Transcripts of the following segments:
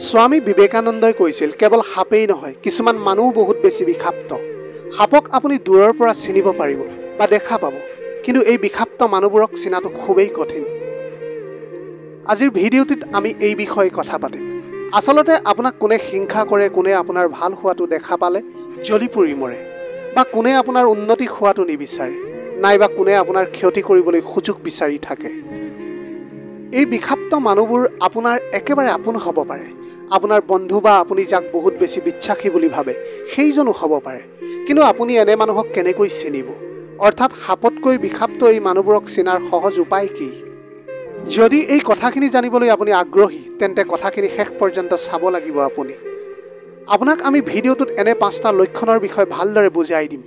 স্বামী বিবেকানন্দই কৈছিল কেৱল সাপেই নহয় কিছুমান মানুহ বহুত বেছি বিষাক্ত। সাপক আপুনি দূৰৰ পৰা চিনিব পাৰিব বা দেখা পাব, কিন্তু এই বিষাক্ত মানুহবোৰক চিনাটো খুবেই কঠিন। আজিৰ ভিডিঅ'টিত আমি এই বিষয়ে কথা পাতিম। আচলতে আপোনাক কোনে হিংসা কৰে, কোনে আপোনাৰ ভাল হোৱাটো দেখা পালে জ্বলি পৰি মৰে, বা কোনে আপোনাৰ উন্নতি হোৱাটো নিবিচাৰে, নাইবা কোনে আপোনাৰ ক্ষতি কৰিবলৈ সুযোগ বিচাৰি থাকে। এই বিষাক্ত মানুহবোৰ আপোনাৰ একেবাৰে আপোন হ'ব পাৰে। আপোনাৰ বন্ধু বা আপুনি যাক বহুত বেছি বিশ্বাসী বুলি ভাবে সেইজনো হ'ব পাৰে। কিন্তু আপুনি এনে মানুহক কেনেকৈ চিনিব? অৰ্থাৎ সাপতকৈ বিষাক্ত এই মানুহবোৰক চিনাৰ সহজ উপায় কি? যদি এই কথাখিনি জানিবলৈ আপুনি আগ্ৰহী তেন্তে কথাখিনি শেষ পৰ্যন্ত চাব লাগিব। আপোনাক আমি ভিডিঅ'টোত এনে 5টা লক্ষণৰ বিষয়ে ভালদৰে বুজাই দিম,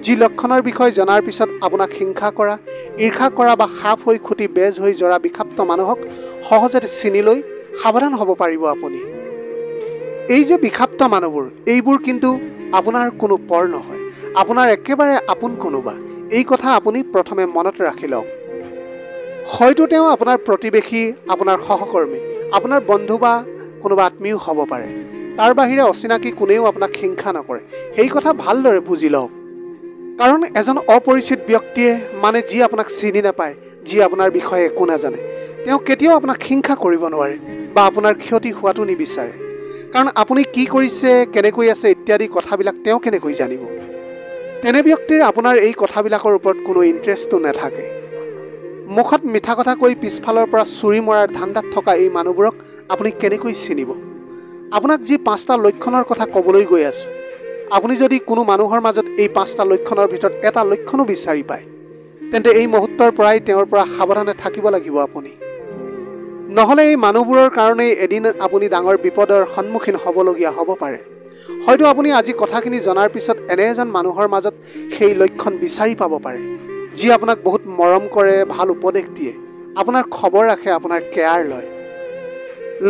যি লক্ষণৰ বিষয়ে জনাৰ পিছত আপোনাক হিংসা কৰা, ঈৰ্ষা কৰা বা সাপ হৈ খুটি বেজ হৈ জৰা বিষাক্ত মানুহক সহজতে চিনি লৈ সাৱধান হ'ব পাৰিব আপুনি। এই যে বিষাক্ত মানুহবোৰ, এইবোৰ কিন্তু আপোনাৰ কোনো পৰ নহয়, আপোনাৰ একেবাৰে আপোন কোনোবা। এই কথা আপুনি প্ৰথমে মনত ৰাখি লওক। হয়তো তেওঁ আপোনাৰ প্ৰতিবেশী, আপোনাৰ সহকৰ্মী, আপোনাৰ বন্ধু বা কোনোবা আত্মীয় হ'ব পাৰে। তাৰ বাহিৰে অচিনাকি কোনেও আপোনাক হিংসা নকৰে, সেই কথা ভালদৰে বুজি লওক। কাৰণ এজন অপৰিচিত ব্যক্তিয়ে, মানে যি আপোনাক চিনি নাপায়, যি আপোনাৰ বিষয়ে একো নাজানে, তেওঁ কেতিয়াও আপোনাক হিংসা কৰিব নোৱাৰে বা আপোনাৰ ক্ষতি হোৱাটো নিবিচাৰে। কাৰণ আপুনি কি কৰিছে, কেনেকৈ আছে ইত্যাদি কথাবিলাক তেওঁ কেনেকৈ জানিব? তেনে ব্যক্তিৰ আপোনাৰ এই কথাবিলাকৰ ওপৰত কোনো ইণ্টাৰেষ্টটো নাথাকে। মুখত মিঠা কথা কৈ পিছফালৰ পৰা চুৰি মৰাৰ ধান্দাত থকা এই মানুহবোৰক আপুনি কেনেকৈ চিনিব? আপোনাক যি 5টা লক্ষণৰ কথা ক'বলৈ গৈ আছোঁ, আপুনি যদি কোনো মানুহৰ মাজত এই 5টা লক্ষণৰ ভিতৰত এটা লক্ষণো বিচাৰি পায়, তেন্তে এই মুহূৰ্তৰ পৰাই তেওঁৰ পৰা সাৱধানে থাকিব লাগিব আপুনি। নহ'লে এই মানুহবোৰৰ কাৰণেই এদিন আপুনি ডাঙৰ বিপদৰ সন্মুখীন হ'বলগীয়া হ'ব পাৰে। হয়তো আপুনি আজি কথাখিনি জনাৰ পিছত এনে এজন মানুহৰ মাজত সেই লক্ষণ বিচাৰি পাব পাৰে, যি আপোনাক বহুত মৰম কৰে, ভাল উপদেশ দিয়ে, আপোনাৰ খবৰ ৰাখে, আপোনাৰ কেয়াৰ লয়।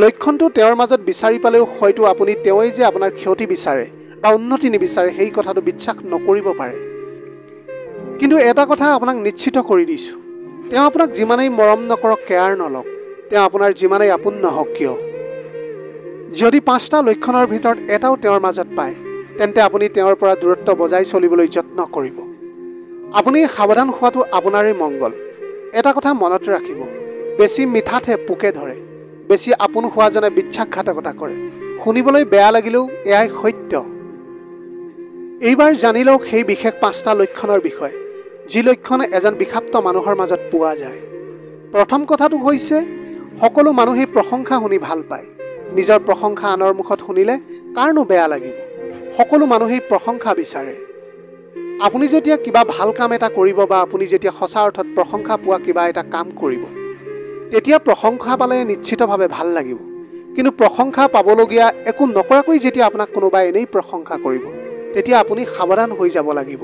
লক্ষণটো তেওঁৰ মাজত বিচাৰি পালেও হয়তো আপুনি তেওঁই যে আপোনাৰ ক্ষতি বিচাৰে বা উন্নতি নিবিচাৰে সেই কথাটো বিশ্বাস নকৰিব পাৰে। কিন্তু এটা কথা আপোনাক নিশ্চিত কৰি দিছোঁ, তেওঁ আপোনাক যিমানেই মৰম নকৰক, কেয়াৰ নলওক, তেওঁ আপোনাৰ যিমানেই আপোন নহওক কিয়, যদি 5টা লক্ষণৰ ভিতৰত এটাও তেওঁৰ মাজত পায়, তেন্তে আপুনি তেওঁৰ পৰা দূৰত্ব বজাই চলিবলৈ যত্ন কৰিব। আপুনি সাৱধান হোৱাটো আপোনাৰেই মংগল। এটা কথা মনত ৰাখিব, বেছি মিঠাতহে পোকে ধৰে, বেছি আপোন হোৱাজনে বিশ্বাসঘাতকতা কৰে। শুনিবলৈ বেয়া লাগিলেও এয়াই সত্য। এইবাৰ জানি লওক সেই বিশেষ 5টা লক্ষণৰ বিষয়ে, যি লক্ষণ এজন বিষাক্ত মানুহৰ মাজত পোৱা যায়। প্ৰথম কথাটো হৈছে, সকলো মানুহেই প্ৰশংসা শুনি ভাল পায়। নিজৰ প্ৰশংসা আনৰ মুখত শুনিলে কাৰনো বেয়া লাগিব? সকলো মানুহেই প্ৰশংসা বিচাৰে। আপুনি যেতিয়া কিবা ভাল কাম এটা কৰিব বা আপুনি যেতিয়া সঁচা অৰ্থত প্ৰশংসা পোৱা কিবা এটা কাম কৰিব, তেতিয়া প্ৰশংসা পালে নিশ্চিতভাৱে ভাল লাগিব। কিন্তু প্ৰশংসা পাবলগীয়া একো নকৰাকৈ যেতিয়া আপোনাক কোনোবাই এনেই প্ৰশংসা কৰিব, তেতিয়া আপুনি সাৱধান হৈ যাব লাগিব।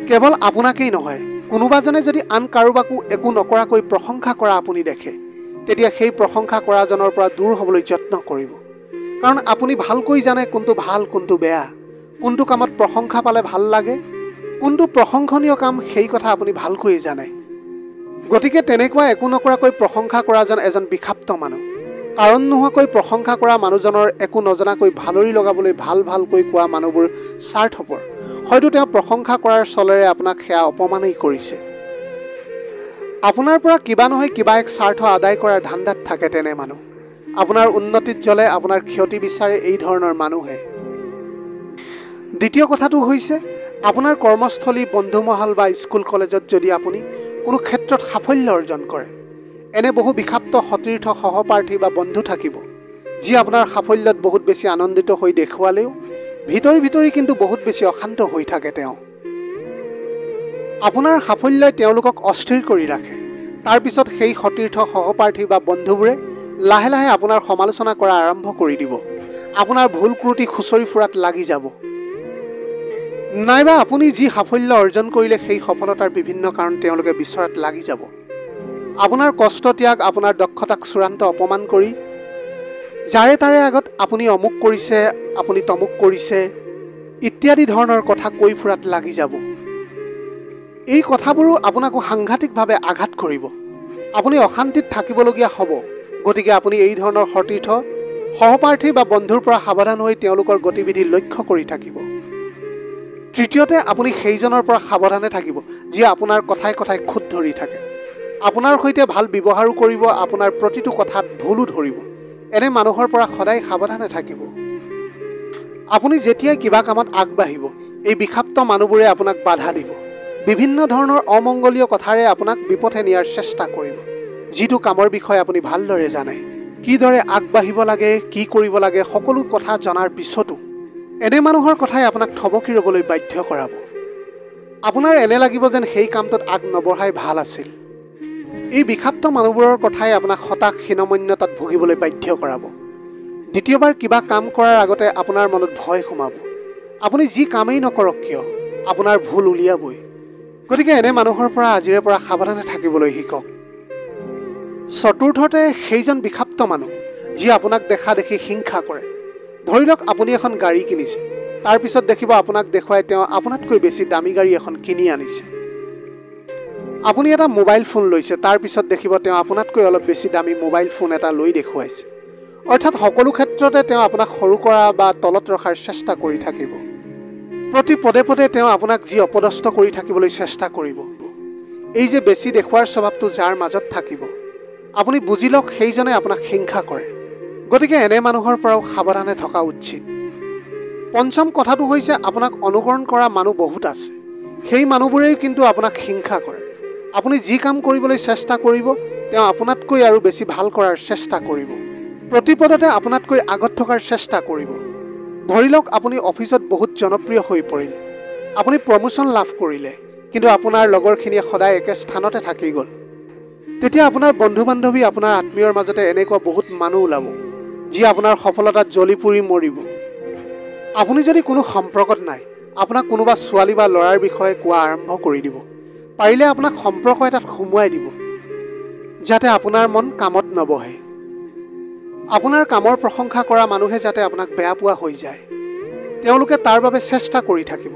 কেৱল আপোনাকেই নহয়, কোনোবাজনে যদি আন কাৰোবাকো একো নকৰাকৈ প্ৰশংসা কৰা আপুনি দেখে, তেতিয়া সেই প্ৰশংসা কৰাজনৰ পৰা দূৰ হ'বলৈ যত্ন কৰিব। কাৰণ আপুনি ভালকৈ জানে কোনটো ভাল, কোনটো বেয়া, কোনটো কামত প্ৰশংসা পালে ভাল লাগে, কোনটো প্ৰশংসনীয় কাম, সেই কথা আপুনি ভালকৈ জানে। গতিকে তেনেকুৱা একো নকৰাকৈ প্ৰশংসা কৰাজন এজন বিষাক্ত মানুহ। কাৰণ নোহোৱাকৈ প্ৰশংসা কৰা মানুহজনৰ একো নজনাকৈ ভালৰি লগাবলৈ ভালকৈ কোৱা মানুহবোৰ স্বাৰ্থপৰ। হয়তো তেওঁ প্ৰশংসা কৰাৰ চলেৰে আপোনাক সেয়া অপমানেই কৰিছে। আপোনাৰ পৰা কিবা নহয় কিবা এক স্বাৰ্থ আদায় কৰাৰ ধান্দাত থাকে তেনে মানুহ। আপোনাৰ উন্নতিত জ্বলে, আপোনাৰ ক্ষতি বিচাৰে এই ধৰণৰ মানুহে। দ্বিতীয় কথাটো হৈছে, আপোনাৰ কৰ্মস্থলী, বন্ধুমহল বা স্কুল কলেজত যদি আপুনি কোনো ক্ষেত্ৰত সাফল্য অৰ্জন কৰে, এনে বহু বিষাক্ত সতীৰ্থ, সহপাঠী বা বন্ধু থাকিব, যি আপোনাৰ সাফল্যত বহুত বেছি আনন্দিত হৈ দেখুৱালেও ভিতৰি কিন্তু বহুত বেছি অশান্ত হৈ থাকে। তেওঁ আপোনাৰ সাফল্যই তেওঁলোকক অস্থিৰ কৰি ৰাখে। তাৰপিছত সেই সতীৰ্থ, সহপাঠী বা বন্ধুবোৰে লাহে লাহে আপোনাৰ সমালোচনা কৰা আৰম্ভ কৰি দিব। আপোনাৰ ভুল ক্ৰুটি খুচৰি ফুৰাত লাগি যাব। নাইবা আপুনি যি সাফল্য অৰ্জন কৰিলে সেই সফলতাৰ বিভিন্ন কাৰণ তেওঁলোকে বিচৰাত লাগি যাব। আপোনাৰ কষ্ট ত্যাগ, আপোনাৰ দক্ষতাক চূড়ান্ত অপমান কৰি যাৰে তাৰে আগত আপুনি অমুক কৰিছে, আপুনি তমুক কৰিছে ইত্যাদি ধৰণৰ কথা কৈ ফুৰাত লাগি যাব। এই কথাবোৰো আপোনাকো সাংঘাতিকভাৱে আঘাত কৰিব। আপুনি অশান্তিত থাকিবলগীয়া হ'ব। গতিকে আপুনি এই ধৰণৰ সতীৰ্থ, সহপাঠী বা বন্ধুৰ পৰা সাৱধান হৈ তেওঁলোকৰ গতিবিধি লক্ষ্য কৰি থাকিব। তৃতীয়তে, আপুনি সেইজনৰ পৰা সাৱধানে থাকিব যিয়ে আপোনাৰ কথাই কথাই খুঁত ধৰি থাকে। আপোনাৰ সৈতে ভাল ব্যৱহাৰো কৰিব, আপোনাৰ প্ৰতিটো কথাত ভুলো ধৰিব। এনে মানুহৰ পৰা সদায় সাৱধানে থাকিব। আপুনি যেতিয়াই কিবা কামত আগবাঢ়িব, এই বিষাক্ত মানুহবোৰে আপোনাক বাধা দিব। বিভিন্ন ধৰণৰ অমংগলীয় কথাৰে আপোনাক বিপথে নিয়াৰ চেষ্টা কৰিব। যিটো কামৰ বিষয়ে আপুনি ভালদৰে জানে, কিদৰে আগবাঢ়িব লাগে, কি কৰিব লাগে, সকলো কথা জনাৰ পিছতো এনে মানুহৰ কথাই আপোনাক থমকি ৰ'বলৈ বাধ্য কৰাব। আপোনাৰ এনে লাগিব যেন সেই কামটোত আগ নবঢ়াই ভাল আছিল। এই বিষাক্ত মানুহবোৰৰ কথাই আপোনাক হতাশ হীনমন্যতাত ভুগিবলৈ বাধ্য কৰাব। দ্বিতীয়বাৰ কিবা কাম কৰাৰ আগতে আপোনাৰ মনত ভয় সোমাব। আপুনি যি কামেই নকৰক কিয়, আপোনাৰ ভুল উলিয়াবই। গতিকে এনে মানুহৰ পৰা আজিৰে পৰা সাৱধানে থাকিবলৈ শিকক। চতুৰ্থতে, সেইজন বিষাক্ত মানুহ যি আপোনাক দেখা দেখি হিংসা কৰে। ধৰি লওক আপুনি এখন গাড়ী কিনিছে, তাৰপিছত দেখিব আপোনাক দেখুৱাই তেওঁ আপোনাতকৈ বেছি দামী গাড়ী এখন কিনি আনিছে। আপুনি এটা মোবাইল ফোন লৈছে, তাৰপিছত দেখিব তেওঁ আপোনাতকৈ অলপ বেছি দামী মোবাইল ফোন এটা লৈ দেখুৱাইছে। অৰ্থাৎ সকলো ক্ষেত্ৰতে তেওঁ আপোনাক সৰু কৰা বা তলত ৰখাৰ চেষ্টা কৰি থাকিব। প্ৰতি পদে পদে তেওঁ আপোনাক যি অপদস্থ কৰি থাকিবলৈ চেষ্টা কৰিব। এই যে বেছি দেখুৱাৰ স্বভাৱটো যাৰ মাজত থাকিব, আপুনি বুজি লওক সেইজনে আপোনাক হিংসা কৰে। গতিকে এনে মানুহৰ পৰাও সাৱধানে থকা উচিত। পঞ্চম কথাটো হৈছে, আপোনাক অনুকৰণ কৰা মানুহ বহুত আছে, সেই মানুহবোৰেই কিন্তু আপোনাক হিংসা কৰে। আপুনি যি কাম কৰিবলৈ চেষ্টা কৰিব, তেওঁ আপোনাতকৈ আৰু বেছি ভাল কৰাৰ চেষ্টা কৰিব। প্ৰতিপদতে আপোনাতকৈ আগত থকাৰ চেষ্টা কৰিব। ধৰি লওক আপুনি অফিচত বহুত জনপ্ৰিয় হৈ পৰিল, আপুনি প্ৰমোশ্যন লাভ কৰিলে, কিন্তু আপোনাৰ লগৰখিনিয়ে সদায় একে স্থানতে থাকি গ'ল। তেতিয়া আপোনাৰ বন্ধু বান্ধৱী, আপোনাৰ আত্মীয়ৰ মাজতে এনেকুৱা বহুত মানুহ ওলাব যি আপোনাৰ সফলতাত জ্বলি পুৰি মৰিব। আপুনি যদি কোনো সম্পৰ্কত নাই, আপোনাক কোনোবা ছোৱালী বা ল'ৰাৰ বিষয়ে কোৱা আৰম্ভ কৰি দিব। পাৰিলে আপোনাক সম্পৰ্ক এটাত সোমোৱাই দিব, যাতে আপোনাৰ মন কামত নবহে। আপোনাৰ কামৰ প্ৰশংসা কৰা মানুহে যাতে আপোনাক বেয়া পোৱা হৈ যায়, তেওঁলোকে তাৰ বাবে চেষ্টা কৰি থাকিব।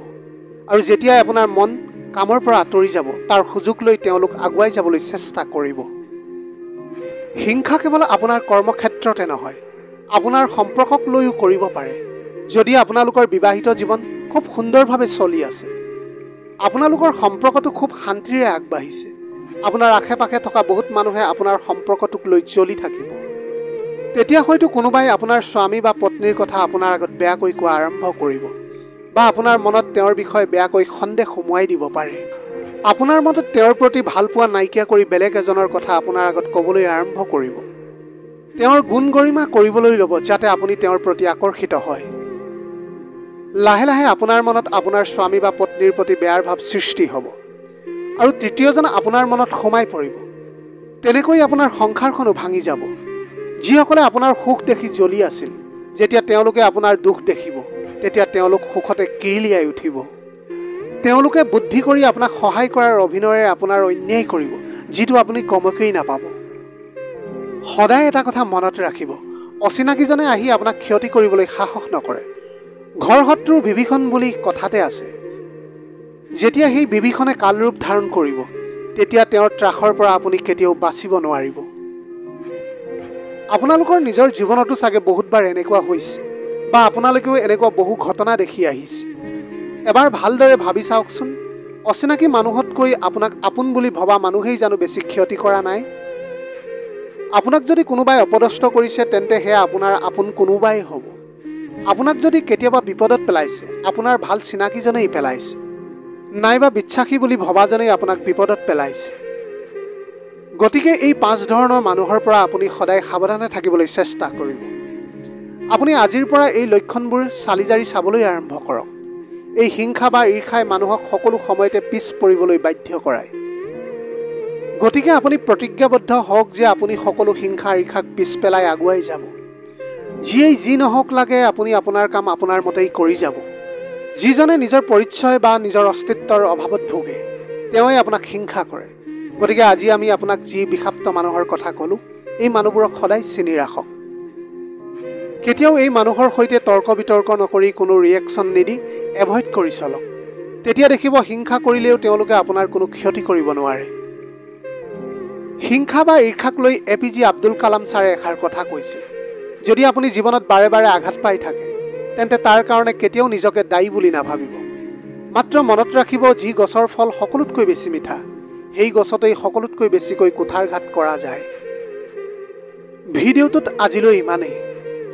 আৰু যেতিয়াই আপোনাৰ মন কামৰ পৰা আঁতৰি যাব, তাৰ সুযোগ লৈ তেওঁলোক আগুৱাই যাবলৈ চেষ্টা কৰিব। হিংসা কেৱল আপোনাৰ কৰ্মক্ষেত্ৰতে নহয়, আপোনাৰ সম্পৰ্কক লৈও কৰিব পাৰে। যদি আপোনালোকৰ বিবাহিত জীৱন খুব সুন্দৰভাৱে চলি আছে, আপোনালোকৰ সম্পৰ্কটো খুব শান্তিৰে আগবাঢ়িছে, আপোনাৰ আশে পাশে থকা বহুত মানুহে আপোনাৰ সম্পৰ্কটোক লৈ জ্বলি থাকিব। তেতিয়া হয়তো কোনোবাই আপোনাৰ স্বামী বা পত্নীৰ কথা আপোনাৰ আগত বেয়াকৈ কোৱা আৰম্ভ কৰিব, বা আপোনাৰ মনত তেওঁৰ বিষয়ে বেয়াকৈ সন্দেহ সোমোৱাই দিব পাৰে। আপোনাৰ মনত তেওঁৰ প্ৰতি ভাল পোৱা নাইকিয়া কৰি বেলেগ এজনৰ কথা আপোনাৰ আগত ক'বলৈ আৰম্ভ কৰিব। তেওঁৰ গুণ গৰিমা কৰিবলৈ ল'ব, যাতে আপুনি তেওঁৰ প্ৰতি আকৰ্ষিত হয়। লাহে লাহে আপোনাৰ মনত আপোনাৰ স্বামী বা পত্নীৰ প্ৰতি বেয়াৰ ভাৱ সৃষ্টি হ'ব, আৰু তৃতীয়জন আপোনাৰ মনত সোমাই পৰিব। তেনেকৈ আপোনাৰ সংসাৰখনো ভাঙি যাব। যিসকলে আপোনাৰ সুখ দেখি জ্বলি আছিল, যেতিয়া তেওঁলোকে আপোনাৰ দুখ দেখিব, তেতিয়া তেওঁলোক সুখতে কিৰিলিয়াই উঠিব। তেওঁলোকে বুদ্ধি কৰি আপোনাক সহায় কৰাৰ অভিনয়েৰে আপোনাৰ অন্যায় কৰিব, যিটো আপুনি কমকেই নাপাব। সদায় এটা কথা মনত ৰাখিব, অচিনাকিজনে আহি আপোনাক ক্ষতি কৰিবলৈ সাহস নকৰে। ঘৰ শত্ৰুৰ বিভীষণ বুলি কথাতে আছে। যেতিয়া সেই বিভীষণে কালৰূপ ধাৰণ কৰিব, তেতিয়া তেওঁৰ ত্ৰাসৰ পৰা আপুনি কেতিয়াও বাচিব নোৱাৰিব। আপোনালোকৰ নিজৰ জীৱনতো চাগে বহুতবাৰ এনেকুৱা হৈছে, বা আপোনালোকেও এনেকুৱা বহু ঘটনা দেখি আহিছে। এবাৰ ভালদৰে ভাবি চাওকচোন, অচিনাকি মানুহতকৈ আপোনাক আপোন বুলি ভবা মানুহেই জানো বেছি ক্ষতি কৰা নাই? আপোনাক যদি কোনোবাই অপদস্থ কৰিছে, তেন্তে সেয়া আপোনাৰ আপোন কোনোবাই হ'ব। আপোনাক যদি কেতিয়াবা বিপদত পেলাইছে, আপোনাৰ ভাল চিনাকিজনেই পেলাইছে, নাইবা বিশ্বাসী বুলি ভবাজনেই আপোনাক বিপদত পেলাইছে। গতিকে এই 5 ধৰণৰ মানুহৰ পৰা আপুনি সদায় সাৱধানে থাকিবলৈ চেষ্টা কৰিব। আপুনি আজিৰ পৰা এই লক্ষণবোৰ চালি জাৰি চাবলৈ আৰম্ভ কৰক। এই হিংসা বা ঈৰ্ষাই মানুহক সকলো সময়তে পিছ পৰিবলৈ বাধ্য কৰায়। গতিকে আপুনি প্ৰতিজ্ঞাবদ্ধ হওক যে আপুনি সকলো হিংসা ঈৰ্ষাক পিছ পেলাই আগুৱাই যাব। যিয়েই যি নহওক লাগে, আপুনি আপোনাৰ কাম আপোনাৰ মতেই কৰি যাব। যিজনে নিজৰ পৰিচয় বা নিজৰ অস্তিত্বৰ অভাৱত ভোগে, তেওঁই আপোনাক হিংসা কৰে। গতিকে আজি আমি আপোনাক যি বিষাক্ত মানুহৰ কথা ক'লোঁ, এই মানুহবোৰক সদায় চিনি ৰাখক। কেতিয়াও এই মানুহৰ সৈতে তৰ্ক বিতৰ্ক নকৰি, কোনো ৰিয়েকশ্যন নিদি এভইড কৰি চলক। তেতিয়া দেখিব হিংসা কৰিলেও তেওঁলোকে আপোনাৰ কোনো ক্ষতি কৰিব নোৱাৰে। হিংসা বা ঈৰ্ষাক লৈ APJ আব্দুল কালাম ছাৰে এষাৰ কথা কৈছিল, যদি আপুনি জীৱনত বাৰে বাৰে আঘাত পাই থাকে তেন্তে তাৰ কাৰণে কেতিয়াও নিজকে দায়ী বুলি নাভাবিব। মাত্ৰ মনত ৰাখিব, যি গছৰ ফল সকলোতকৈ বেছি মিঠা সেই গছতেই সকলোতকৈ বেছিকৈ কুঠাৰঘাত কৰা যায়। ভিডিঅ'টোত আজিলৈ ইমানেই।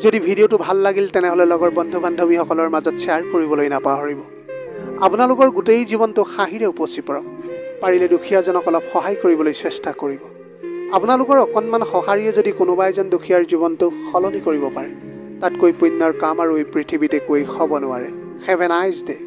যদি ভিডিঅ'টো ভাল লাগিল তেনেহ'লে লগৰ বন্ধু বান্ধৱীসকলৰ মাজত শ্বেয়াৰ কৰিবলৈ নাপাহৰিব। আপোনালোকৰ গোটেই জীৱনটো হাঁহিৰে উপচি পৰক। পাৰিলে দুখীয়াজনক অলপ সহায় কৰিবলৈ চেষ্টা কৰিব। আপোনালোকৰ অকণমান সঁহাৰিয়ে যদি কোনোবা এজন দুখীয়াৰ জীৱনটো সলনি কৰিব পাৰে, তাতকৈ পুণ্যৰ কাম আৰু এই পৃথিৱীত একোৱেই হ'ব নোৱাৰে। Have a nice day.